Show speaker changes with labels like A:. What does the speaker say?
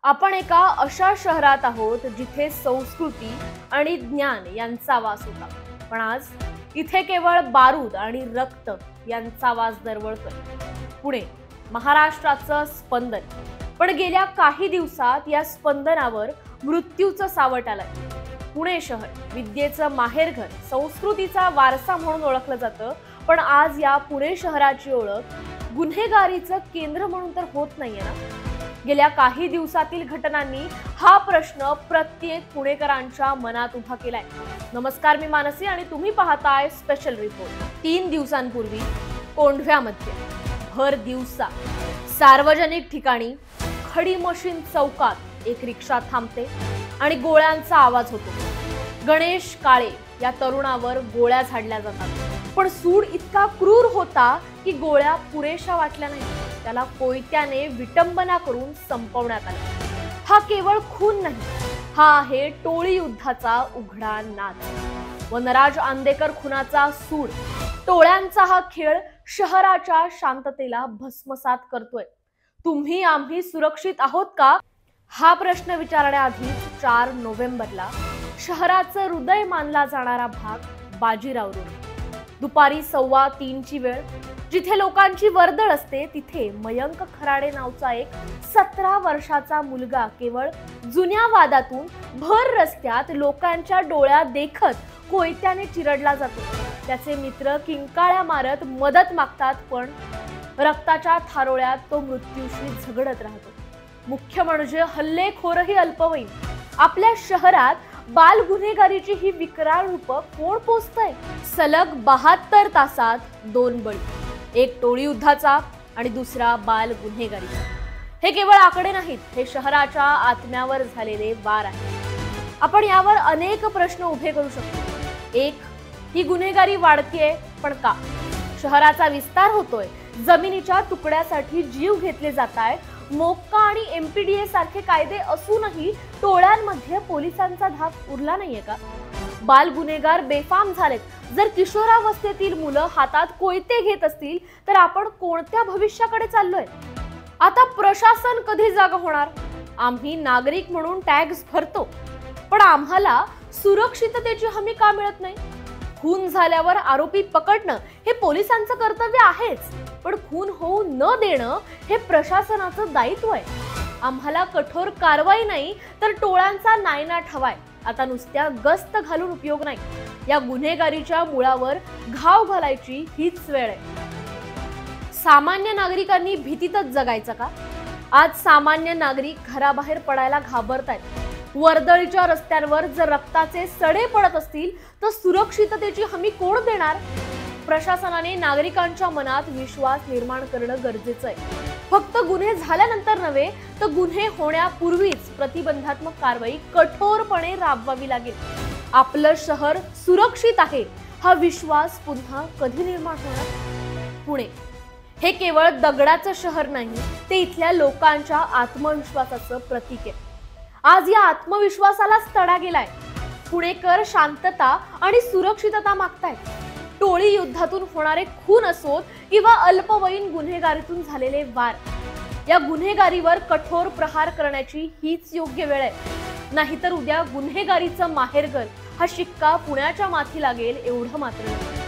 A: आपण एका अशा शहरात आहोत जिथे संस्कृती आणि ज्ञान यांचा वास होता, पण आज इथे केवळ बारूद आणि रक्त यांचा वास दरवळतोय। पुणे महाराष्ट्राचं स्पंदन, पण गेल्या काही दिवसात या स्पंदनावर मृत्यूचं सावट आलंय। पुणे शहर विद्येचं माहेरघर, संस्कृतीचा वारसा म्हणून ओळखलं जातं, पण आज या पुणे शहराची ओळख गुन्हेगारीचं केंद्र म्हणून तर होत नाहीये ना। गेल्या काही दिवसातील घटनांनी हा प्रश्न प्रत्येक पुणेकरांच्या मनात उभा केलाय। नमस्कार, मी मानसी आणि तुम्ही पाहताय स्पेशल रिपोर्ट। 3 दिवसांपूर्वी कोंढव्यामध्ये भर दिवसा सार्वजनिक ठिकाणी खडी मशीन चौकात एक रिक्षा थांबते आणि गोळ्यांचा आवाज होतो। गणेश काळे या तरुणावर गोळ्या झाडल्या जातात, पण सूड इतका क्रूर होता की गोळ्या पुरेशा वाटल्या नाही। त्याला कोयत्याने विटंबना करून संपवण्यात आले। हा केवळ खून नाही, हा आहे टोळी युद्धाचा उघडा नाच। वनराज आंदेकर खुनाचा सूड, टोळ्यांचा हा खेळ शहराच्या शांततेला भस्मसात करतोय। तुम्ही आम्ही सुरक्षित आहोत का, हा प्रश्न विचारण्याआधी 4 नोव्हेंबरला शहराचं हृदय मानला जाणारा भाग बाजीराव रोड, दुपारी 2:15ची वेळ, जिथे लोकांची वर्दळ असते, तिथे मयंक खराडे नावचा एक 17 वर्षाचा मुलगा केवळ जुन्या वादातून भर रस्त्यात लोकांच्या डोळ्यात देखत कोयत्याने चिरडला जातो। त्याचे मित्र किंकाळ्या मारत मदत मागतात, पण रक्ताच्या थारोळ्यात तो मृत्यूशी झगडत राहतो। मुख्य म्हणजे हल्लेखोरही अल्पवयीन। आपल्या शहरात बाल गुन्हेगारीची ही विकराळ रूप कोण पोचतंय? सलग 72 तासात 2 बळी, एक टोळी युद्धाचा आणि दुसरा बाल गुन्हेगारीचा। हे केवळ आकडे नाहीत, हे शहराच्या आत्म्यावर झालेले वार आहे। आपण यावर अनेक प्रश्न उभे करू शकतो। एक, ही गुन्हेगारी वाढतीये, पण का? शहराचा विस्तार होतोय, जमिनीच्या तुकड्यासाठी जीव घेतले जातायत, मोक्का आणि MPDA सारखे कायदे असूनही टोळ्यांमध्ये पोलिसांचा धाक उरला नाहीये का? बाल गुन्हेगार बेफाम झालेत। जर किशोरावस्थेतील मुलं हातात कोयते घेत असतील तर आपण कोणत्या भविष्याकडे चाललोय? आता प्रशासन कधी जागा होणार? आम्ही नागरिक म्हणून टॅक्स भरतो, पण आम्हाला सुरक्षिततेची हमी का मिळत नाही? खून झाल्यावर आरोपी पकडणं हे पोलिसांचं कर्तव्य आहेच, पण खून होऊ न देणं हे प्रशासनाचं दायित्व आहे। आम्हाला कठोर कारवाई नाही तर टोळ्यांचा नायनाट हवाय। आता नुसत्या गस्त घालून उपयोग नाही, या गुन्हेगारीच्या मुळावर घाव घालायची हीच वेळ आहे। सामान्य नागरिकांनी भीतीतच जगायचं का? आज सामान्य नागरिक घराबाहेर पडायला घाबरतायत। वर्दळीच्या रस्त्यांवर जर रक्ताचे सडे पडत असतील तर सुरक्षिततेची हमी कोण देणार? प्रशासनाने नागरिकांच्या मनात विश्वास निर्माण करणं गरजेचं आहे। फक्त गुन्हे झाल्यानंतर नव्हे, तर गुन्हे होण्यापूर्वीच प्रतिबंधात्मक कारवाई कठोरपणे राबवावी लागेल। आपलं शहर सुरक्षित आहे हा विश्वास पुन्हा कधी निर्माण होणार? पुणे हे केवळ दगडाचं शहर नाही, ते इथल्या लोकांच्या आत्मविश्वासाचं प्रतीक आहे। आज या आत्मविश्वासालाच तडा गेलाय। पुणेकर शांतता आणि सुरक्षितता मागतायत। टोळी युद्धातून होणारे खून असोत किंवा अल्पवयीन गुन्हेगारीतून झालेले वार, या गुन्हेगारीवर कठोर प्रहार करण्याची हीच योग्य वेळ आहे। नाहीतर उद्या गुन्हेगारीचं माहेरघर हा शिक्का पुण्याच्या माथी लागेल एवढं मात्र नाही।